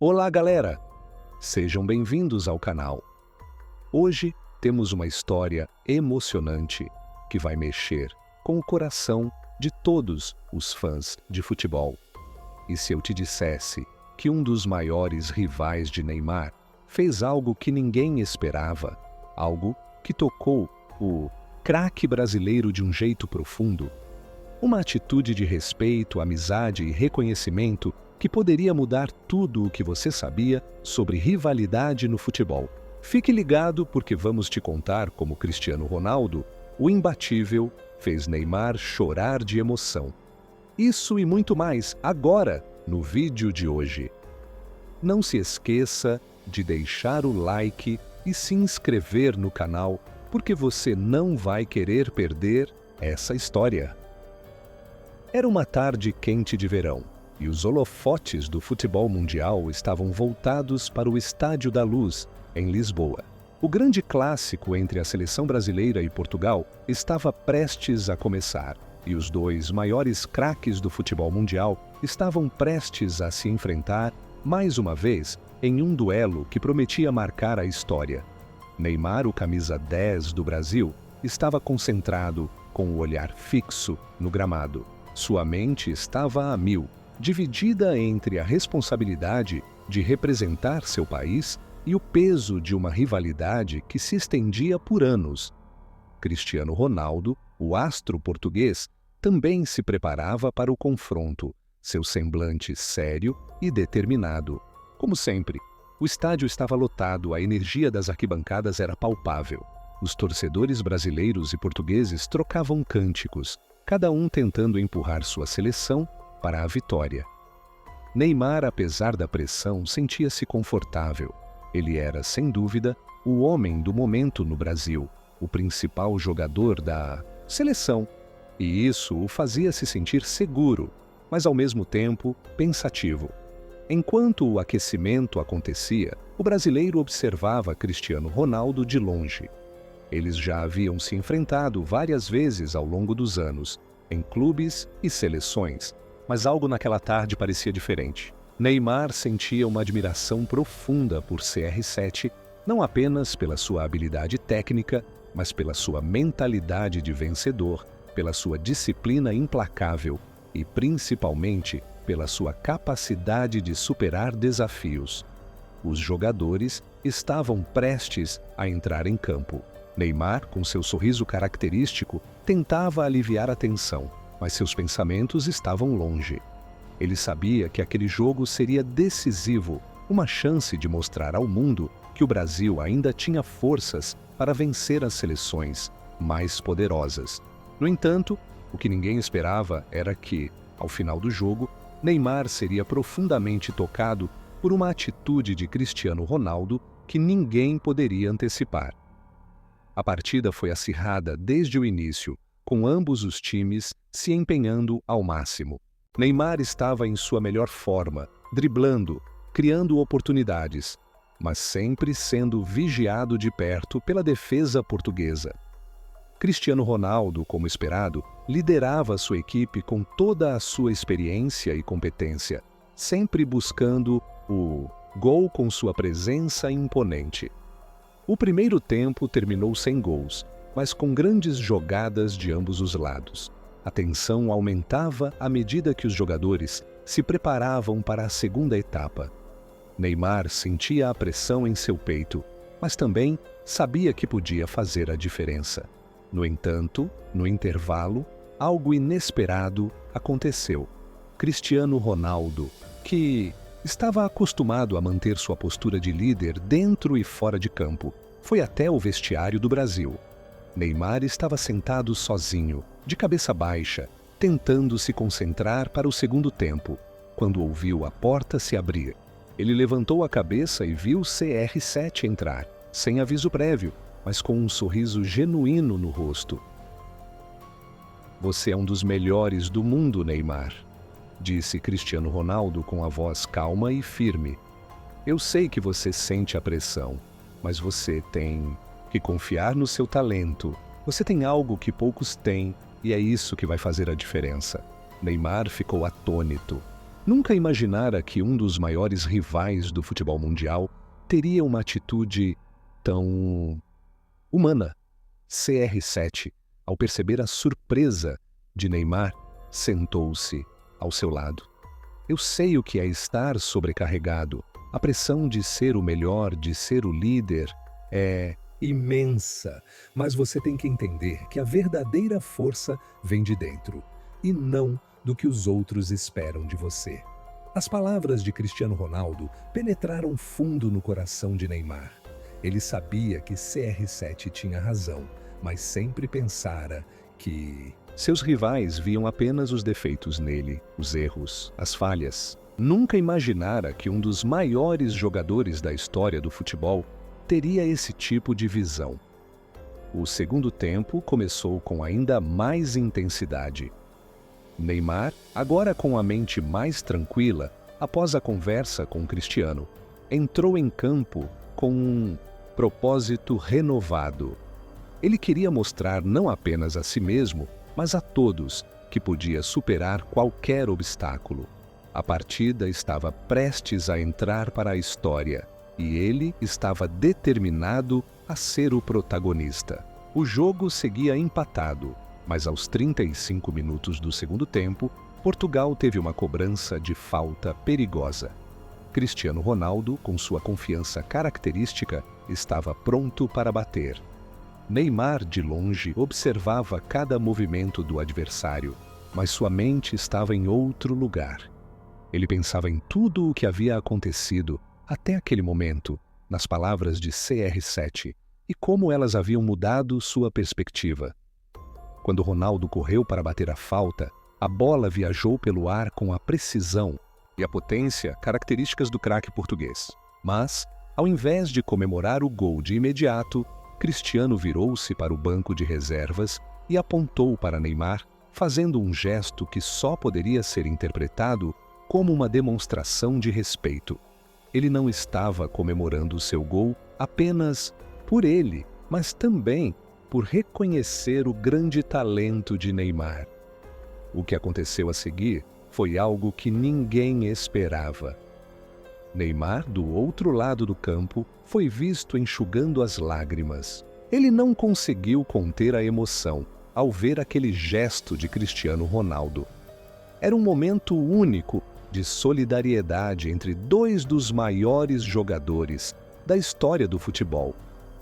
Olá, galera! Sejam bem-vindos ao canal. Hoje temos uma história emocionante que vai mexer com o coração de todos os fãs de futebol. E se eu te dissesse que um dos maiores rivais de Neymar fez algo que ninguém esperava, algo que tocou o craque brasileiro de um jeito profundo, uma atitude de respeito, amizade e reconhecimento que poderia mudar tudo o que você sabia sobre rivalidade no futebol. Fique ligado porque vamos te contar como Cristiano Ronaldo, o imbatível, fez Neymar chorar de emoção. Isso e muito mais agora no vídeo de hoje. Não se esqueça de deixar o like e se inscrever no canal porque você não vai querer perder essa história. Era uma tarde quente de verão e os holofotes do futebol mundial estavam voltados para o Estádio da Luz, em Lisboa. O grande clássico entre a seleção brasileira e Portugal estava prestes a começar e os dois maiores craques do futebol mundial estavam prestes a se enfrentar mais uma vez em um duelo que prometia marcar a história. Neymar, o camisa 10 do Brasil, estava concentrado com o olhar fixo no gramado. Sua mente estava a mil, dividida entre a responsabilidade de representar seu país e o peso de uma rivalidade que se estendia por anos. Cristiano Ronaldo, o astro português, também se preparava para o confronto, seu semblante sério e determinado. Como sempre, o estádio estava lotado, a energia das arquibancadas era palpável. Os torcedores brasileiros e portugueses trocavam cânticos, cada um tentando empurrar sua seleção para a vitória. Neymar, apesar da pressão, sentia-se confortável. Ele era, sem dúvida, o homem do momento no Brasil, o principal jogador da seleção, e isso o fazia se sentir seguro, mas ao mesmo tempo pensativo. Enquanto o aquecimento acontecia, o brasileiro observava Cristiano Ronaldo de longe. Eles já haviam se enfrentado várias vezes ao longo dos anos, em clubes e seleções, mas algo naquela tarde parecia diferente. Neymar sentia uma admiração profunda por CR7, não apenas pela sua habilidade técnica, mas pela sua mentalidade de vencedor, pela sua disciplina implacável e, principalmente, pela sua capacidade de superar desafios. Os jogadores estavam prestes a entrar em campo. Neymar, com seu sorriso característico, tentava aliviar a tensão, mas seus pensamentos estavam longe. Ele sabia que aquele jogo seria decisivo, uma chance de mostrar ao mundo que o Brasil ainda tinha forças para vencer as seleções mais poderosas. No entanto, o que ninguém esperava era que, ao final do jogo, Neymar seria profundamente tocado por uma atitude de Cristiano Ronaldo que ninguém poderia antecipar. A partida foi acirrada desde o início, com ambos os times se empenhando ao máximo. Neymar estava em sua melhor forma, driblando, criando oportunidades, mas sempre sendo vigiado de perto pela defesa portuguesa. Cristiano Ronaldo, como esperado, liderava sua equipe com toda a sua experiência e competência, sempre buscando o gol com sua presença imponente. O primeiro tempo terminou sem gols, mas com grandes jogadas de ambos os lados. A tensão aumentava à medida que os jogadores se preparavam para a segunda etapa. Neymar sentia a pressão em seu peito, mas também sabia que podia fazer a diferença. No entanto, no intervalo, algo inesperado aconteceu. Cristiano Ronaldo, que estava acostumado a manter sua postura de líder dentro e fora de campo, foi até o vestiário do Brasil. Neymar estava sentado sozinho, de cabeça baixa, tentando se concentrar para o segundo tempo, quando ouviu a porta se abrir. Ele levantou a cabeça e viu CR7 entrar, sem aviso prévio, mas com um sorriso genuíno no rosto. "Você é um dos melhores do mundo, Neymar", disse Cristiano Ronaldo com a voz calma e firme. "Eu sei que você sente a pressão, mas você tem que confiar no seu talento. Você tem algo que poucos têm e é isso que vai fazer a diferença." Neymar ficou atônito. Nunca imaginara que um dos maiores rivais do futebol mundial teria uma atitude tão humana. CR7, ao perceber a surpresa de Neymar, sentou-se ao seu lado. Eu sei o que é estar sobrecarregado. A pressão de ser o melhor, de ser o líder, é imensa. Mas você tem que entender que a verdadeira força vem de dentro e não do que os outros esperam de você. As palavras de Cristiano Ronaldo penetraram fundo no coração de Neymar. Ele sabia que CR7 tinha razão, mas sempre pensara que seus rivais viam apenas os defeitos nele, os erros, as falhas. Nunca imaginara que um dos maiores jogadores da história do futebol teria esse tipo de visão. O segundo tempo começou com ainda mais intensidade. Neymar, agora com a mente mais tranquila, após a conversa com Cristiano, entrou em campo com um propósito renovado. Ele queria mostrar não apenas a si mesmo, mas a todos que podia superar qualquer obstáculo. A partida estava prestes a entrar para a história e ele estava determinado a ser o protagonista. O jogo seguia empatado, mas aos 35 minutos do segundo tempo, Portugal teve uma cobrança de falta perigosa. Cristiano Ronaldo, com sua confiança característica, estava pronto para bater. Neymar, de longe, observava cada movimento do adversário, mas sua mente estava em outro lugar. Ele pensava em tudo o que havia acontecido até aquele momento, nas palavras de CR7, e como elas haviam mudado sua perspectiva. Quando Ronaldo correu para bater a falta, a bola viajou pelo ar com a precisão e a potência características do craque português. Mas, ao invés de comemorar o gol de imediato, Cristiano virou-se para o banco de reservas e apontou para Neymar, fazendo um gesto que só poderia ser interpretado como uma demonstração de respeito. Ele não estava comemorando o seu gol apenas por ele, mas também por reconhecer o grande talento de Neymar. O que aconteceu a seguir foi algo que ninguém esperava. Neymar, do outro lado do campo, foi visto enxugando as lágrimas. Ele não conseguiu conter a emoção ao ver aquele gesto de Cristiano Ronaldo. Era um momento único de solidariedade entre dois dos maiores jogadores da história do futebol.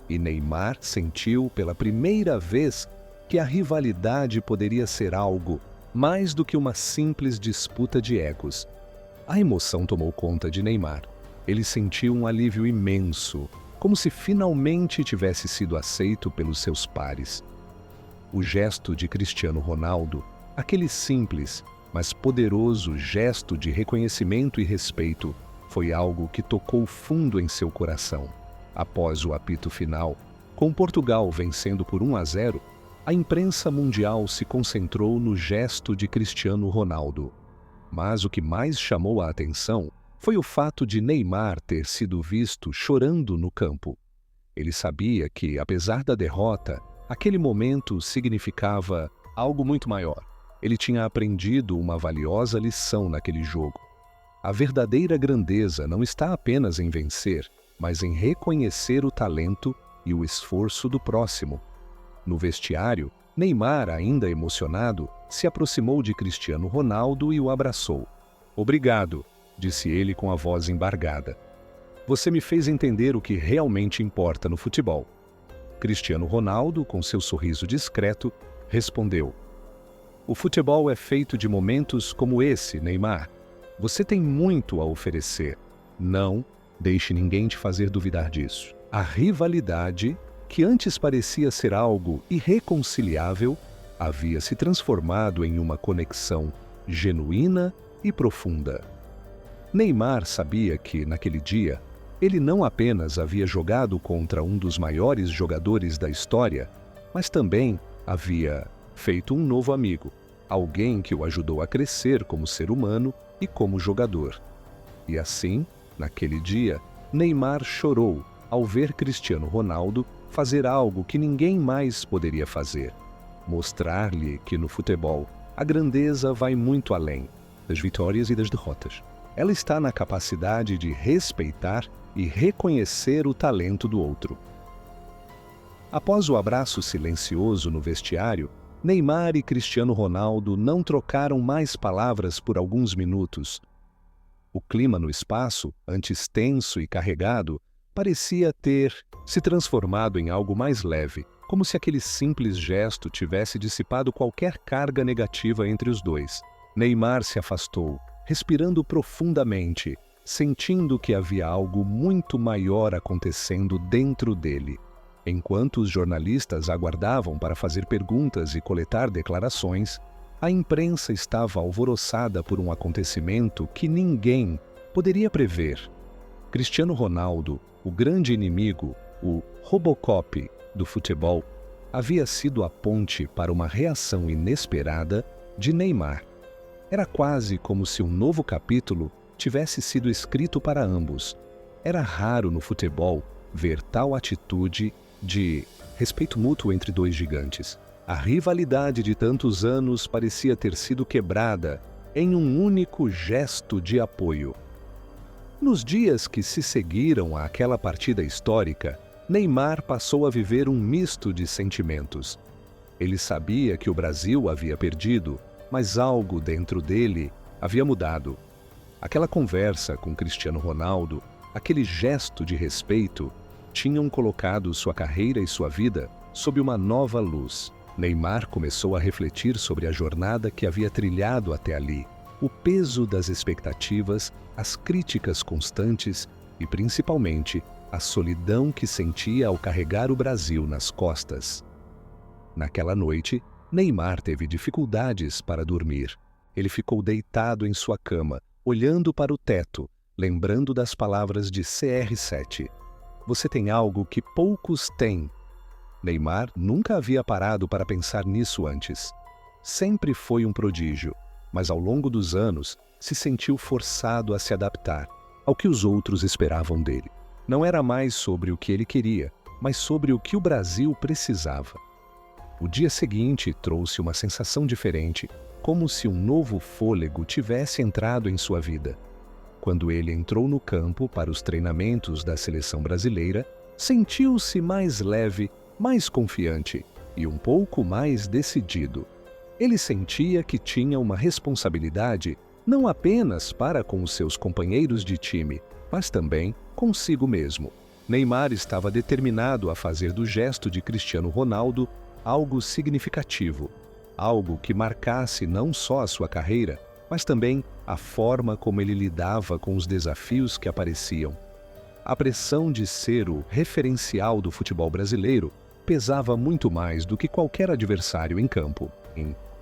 E Neymar sentiu pela primeira vez que a rivalidade poderia ser algo mais do que uma simples disputa de egos. A emoção tomou conta de Neymar. Ele sentiu um alívio imenso, como se finalmente tivesse sido aceito pelos seus pares. O gesto de Cristiano Ronaldo, aquele simples, mas poderoso gesto de reconhecimento e respeito, foi algo que tocou fundo em seu coração. Após o apito final, com Portugal vencendo por 1-0, a imprensa mundial se concentrou no gesto de Cristiano Ronaldo. Mas o que mais chamou a atenção foi o fato de Neymar ter sido visto chorando no campo. Ele sabia que, apesar da derrota, aquele momento significava algo muito maior. Ele tinha aprendido uma valiosa lição naquele jogo. A verdadeira grandeza não está apenas em vencer, mas em reconhecer o talento e o esforço do próximo. No vestiário, Neymar, ainda emocionado, se aproximou de Cristiano Ronaldo e o abraçou. "Obrigado", disse ele com a voz embargada. "Você me fez entender o que realmente importa no futebol." Cristiano Ronaldo, com seu sorriso discreto, respondeu: "O futebol é feito de momentos como esse, Neymar. Você tem muito a oferecer. Não deixe ninguém te fazer duvidar disso." A rivalidade, que antes parecia ser algo irreconciliável, havia se transformado em uma conexão genuína e profunda. Neymar sabia que, naquele dia, ele não apenas havia jogado contra um dos maiores jogadores da história, mas também havia feito um novo amigo, alguém que o ajudou a crescer como ser humano e como jogador. E assim, naquele dia, Neymar chorou ao ver Cristiano Ronaldo fazer algo que ninguém mais poderia fazer: mostrar-lhe que no futebol a grandeza vai muito além das vitórias e das derrotas. Ela está na capacidade de respeitar e reconhecer o talento do outro. Após o abraço silencioso no vestiário, Neymar e Cristiano Ronaldo não trocaram mais palavras por alguns minutos. O clima no espaço, antes tenso e carregado, parecia ter se transformado em algo mais leve, como se aquele simples gesto tivesse dissipado qualquer carga negativa entre os dois. Neymar se afastou, respirando profundamente, sentindo que havia algo muito maior acontecendo dentro dele. Enquanto os jornalistas aguardavam para fazer perguntas e coletar declarações, a imprensa estava alvoroçada por um acontecimento que ninguém poderia prever. Cristiano Ronaldo, o grande inimigo, o Robocop do futebol, havia sido a ponte para uma reação inesperada de Neymar. Era quase como se um novo capítulo tivesse sido escrito para ambos. Era raro no futebol ver tal atitude de respeito mútuo entre dois gigantes. A rivalidade de tantos anos parecia ter sido quebrada em um único gesto de apoio. Nos dias que se seguiram àquela partida histórica, Neymar passou a viver um misto de sentimentos. Ele sabia que o Brasil havia perdido, mas algo dentro dele havia mudado. Aquela conversa com Cristiano Ronaldo, aquele gesto de respeito, tinham colocado sua carreira e sua vida sob uma nova luz. Neymar começou a refletir sobre a jornada que havia trilhado até ali, o peso das expectativas, as críticas constantes e, principalmente, a solidão que sentia ao carregar o Brasil nas costas. Naquela noite, Neymar teve dificuldades para dormir. Ele ficou deitado em sua cama, olhando para o teto, lembrando das palavras de CR7. Você tem algo que poucos têm. Neymar nunca havia parado para pensar nisso antes. Sempre foi um prodígio, mas ao longo dos anos se sentiu forçado a se adaptar ao que os outros esperavam dele. Não era mais sobre o que ele queria, mas sobre o que o Brasil precisava. O dia seguinte trouxe uma sensação diferente, como se um novo fôlego tivesse entrado em sua vida. Quando ele entrou no campo para os treinamentos da seleção brasileira, sentiu-se mais leve, mais confiante e um pouco mais decidido. Ele sentia que tinha uma responsabilidade não apenas para com os seus companheiros de time, mas também consigo mesmo. Neymar estava determinado a fazer do gesto de Cristiano Ronaldo algo significativo, algo que marcasse não só a sua carreira, mas também a forma como ele lidava com os desafios que apareciam. A pressão de ser o referencial do futebol brasileiro pesava muito mais do que qualquer adversário em campo.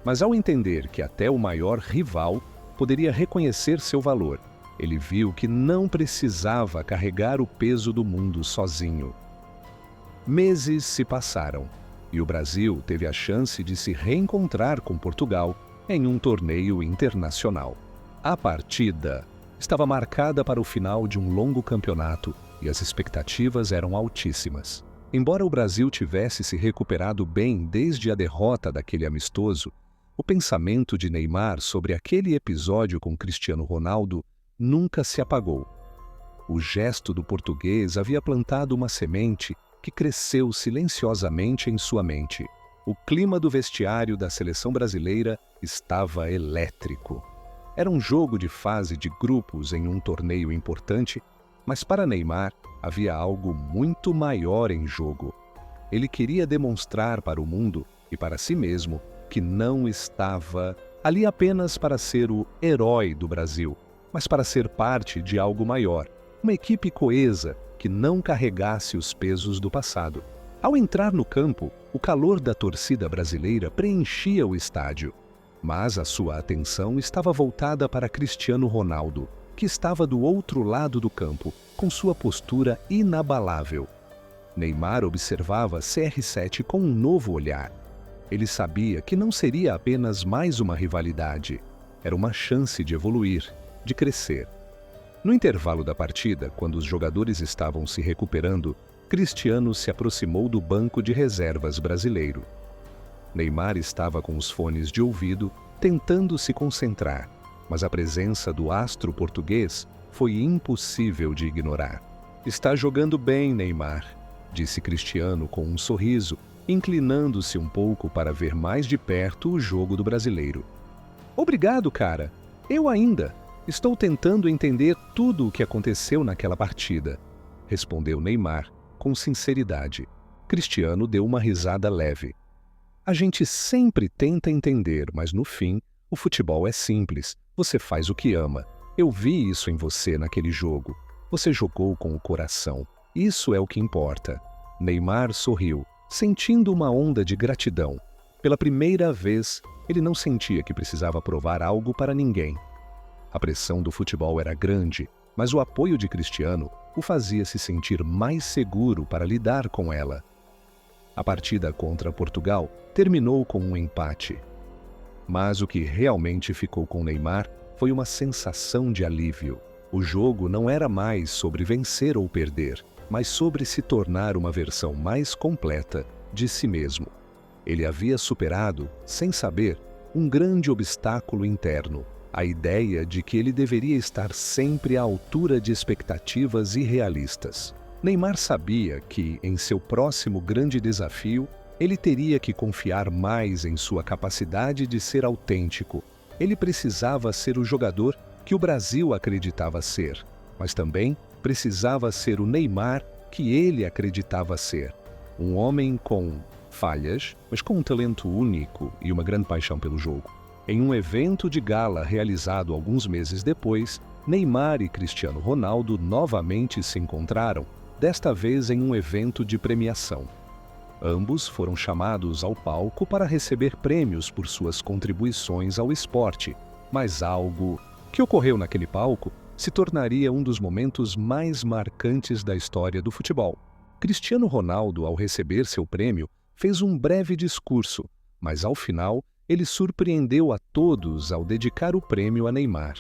Mas ao entender que até o maior rival poderia reconhecer seu valor, ele viu que não precisava carregar o peso do mundo sozinho. Meses se passaram e o Brasil teve a chance de se reencontrar com Portugal em um torneio internacional. A partida estava marcada para o final de um longo campeonato e as expectativas eram altíssimas. Embora o Brasil tivesse se recuperado bem desde a derrota daquele amistoso, o pensamento de Neymar sobre aquele episódio com Cristiano Ronaldo nunca se apagou. O gesto do português havia plantado uma semente que cresceu silenciosamente em sua mente. O clima do vestiário da seleção brasileira estava elétrico. Era um jogo de fase de grupos em um torneio importante, mas para Neymar havia algo muito maior em jogo. Ele queria demonstrar para o mundo e para si mesmo que não estava ali apenas para ser o herói do Brasil, mas para ser parte de algo maior, uma equipe coesa que não carregasse os pesos do passado. Ao entrar no campo, o calor da torcida brasileira preenchia o estádio, mas a sua atenção estava voltada para Cristiano Ronaldo, que estava do outro lado do campo, com sua postura inabalável. Neymar observava CR7 com um novo olhar. Ele sabia que não seria apenas mais uma rivalidade, era uma chance de evoluir, de crescer. No intervalo da partida, quando os jogadores estavam se recuperando, Cristiano se aproximou do banco de reservas brasileiro. Neymar estava com os fones de ouvido, tentando se concentrar. mas a presença do astro português foi impossível de ignorar. "Está jogando bem, Neymar", disse Cristiano com um sorriso, inclinando-se um pouco para ver mais de perto o jogo do brasileiro. "Obrigado, cara. Eu ainda estou tentando entender tudo o que aconteceu naquela partida", respondeu Neymar com sinceridade. Cristiano deu uma risada leve. "A gente sempre tenta entender, mas no fim, o futebol é simples. Você faz o que ama. Eu vi isso em você naquele jogo. Você jogou com o coração. Isso é o que importa." Neymar sorriu, sentindo uma onda de gratidão. Pela primeira vez, ele não sentia que precisava provar algo para ninguém. A pressão do futebol era grande, mas o apoio de Cristiano o fazia se sentir mais seguro para lidar com ela. A partida contra Portugal terminou com um empate. Mas o que realmente ficou com Neymar foi uma sensação de alívio. O jogo não era mais sobre vencer ou perder, mas sobre se tornar uma versão mais completa de si mesmo. Ele havia superado, sem saber, um grande obstáculo interno, a ideia de que ele deveria estar sempre à altura de expectativas irrealistas. Neymar sabia que, em seu próximo grande desafio, ele teria que confiar mais em sua capacidade de ser autêntico. Ele precisava ser o jogador que o Brasil acreditava ser, mas também precisava ser o Neymar que ele acreditava ser. Um homem com falhas, mas com um talento único e uma grande paixão pelo jogo. Em um evento de gala realizado alguns meses depois, Neymar e Cristiano Ronaldo novamente se encontraram, desta vez em um evento de premiação. Ambos foram chamados ao palco para receber prêmios por suas contribuições ao esporte, mas algo que ocorreu naquele palco se tornaria um dos momentos mais marcantes da história do futebol. Cristiano Ronaldo, ao receber seu prêmio, fez um breve discurso, mas ao final ele surpreendeu a todos ao dedicar o prêmio a Neymar.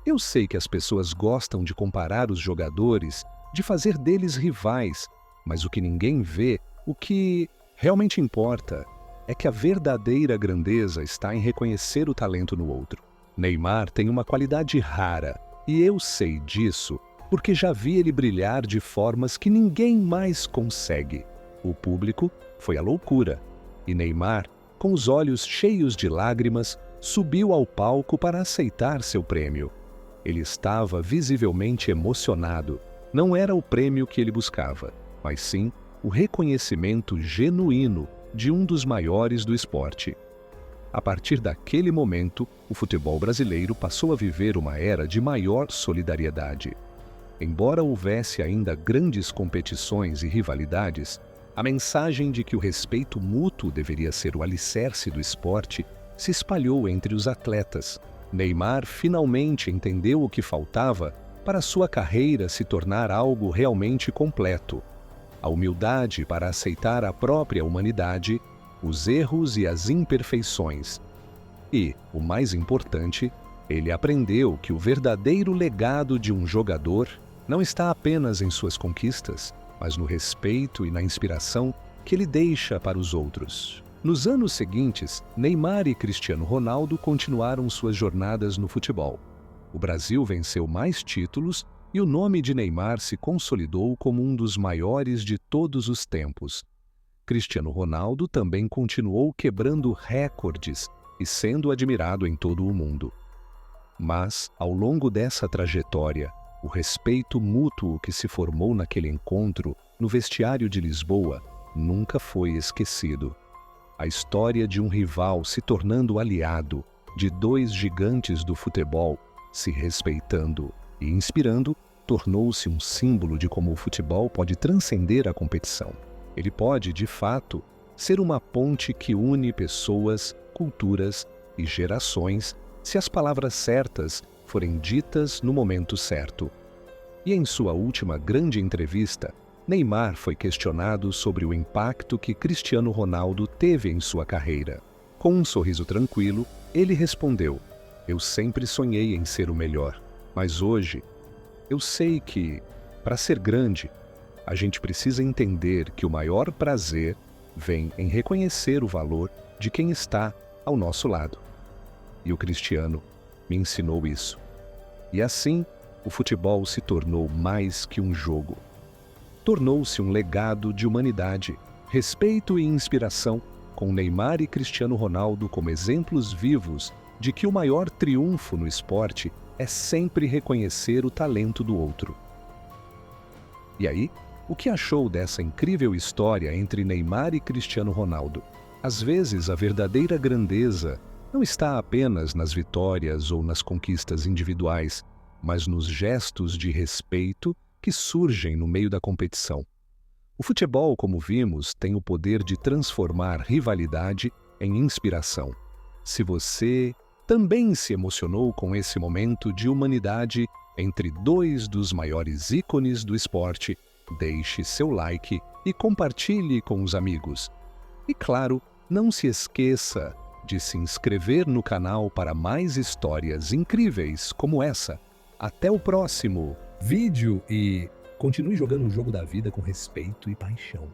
"Eu sei que as pessoas gostam de comparar os jogadores, de fazer deles rivais, mas o que ninguém vê, o que realmente importa, é que a verdadeira grandeza está em reconhecer o talento no outro. Neymar tem uma qualidade rara, e eu sei disso porque já vi ele brilhar de formas que ninguém mais consegue." O público foi à loucura, e Neymar, com os olhos cheios de lágrimas, subiu ao palco para aceitar seu prêmio. Ele estava visivelmente emocionado. Não era o prêmio que ele buscava, mas sim o reconhecimento genuíno de um dos maiores do esporte. A partir daquele momento, o futebol brasileiro passou a viver uma era de maior solidariedade. Embora houvesse ainda grandes competições e rivalidades, a mensagem de que o respeito mútuo deveria ser o alicerce do esporte se espalhou entre os atletas. Neymar finalmente entendeu o que faltava para sua carreira se tornar algo realmente completo: a humildade para aceitar a própria humanidade, os erros e as imperfeições. E, o mais importante, ele aprendeu que o verdadeiro legado de um jogador não está apenas em suas conquistas, mas no respeito e na inspiração que ele deixa para os outros. Nos anos seguintes, Neymar e Cristiano Ronaldo continuaram suas jornadas no futebol. O Brasil venceu mais títulos e o nome de Neymar se consolidou como um dos maiores de todos os tempos. Cristiano Ronaldo também continuou quebrando recordes e sendo admirado em todo o mundo. Mas, ao longo dessa trajetória, o respeito mútuo que se formou naquele encontro, no vestiário de Lisboa, nunca foi esquecido. A história de um rival se tornando aliado, de dois gigantes do futebol se respeitando e inspirando, tornou-se um símbolo de como o futebol pode transcender a competição. Ele pode, de fato, ser uma ponte que une pessoas, culturas e gerações se as palavras certas forem ditas no momento certo. E em sua última grande entrevista, Neymar foi questionado sobre o impacto que Cristiano Ronaldo teve em sua carreira. Com um sorriso tranquilo, ele respondeu: "Eu sempre sonhei em ser o melhor, mas hoje eu sei que, para ser grande, a gente precisa entender que o maior prazer vem em reconhecer o valor de quem está ao nosso lado." E o Cristiano me ensinou isso. E assim, o futebol se tornou mais que um jogo. Tornou-se um legado de humanidade, respeito e inspiração, com Neymar e Cristiano Ronaldo como exemplos vivos de que o maior triunfo no esporte é sempre reconhecer o talento do outro. E aí, o que achou dessa incrível história entre Neymar e Cristiano Ronaldo? Às vezes, a verdadeira grandeza não está apenas nas vitórias ou nas conquistas individuais, mas nos gestos de respeito que surgem no meio da competição. O futebol, como vimos, tem o poder de transformar rivalidade em inspiração. Se você também se emocionou com esse momento de humanidade entre dois dos maiores ícones do esporte, deixe seu like e compartilhe com os amigos. E claro, não se esqueça de se inscrever no canal para mais histórias incríveis como essa. Até o próximo vídeo e continue jogando o jogo da vida com respeito e paixão.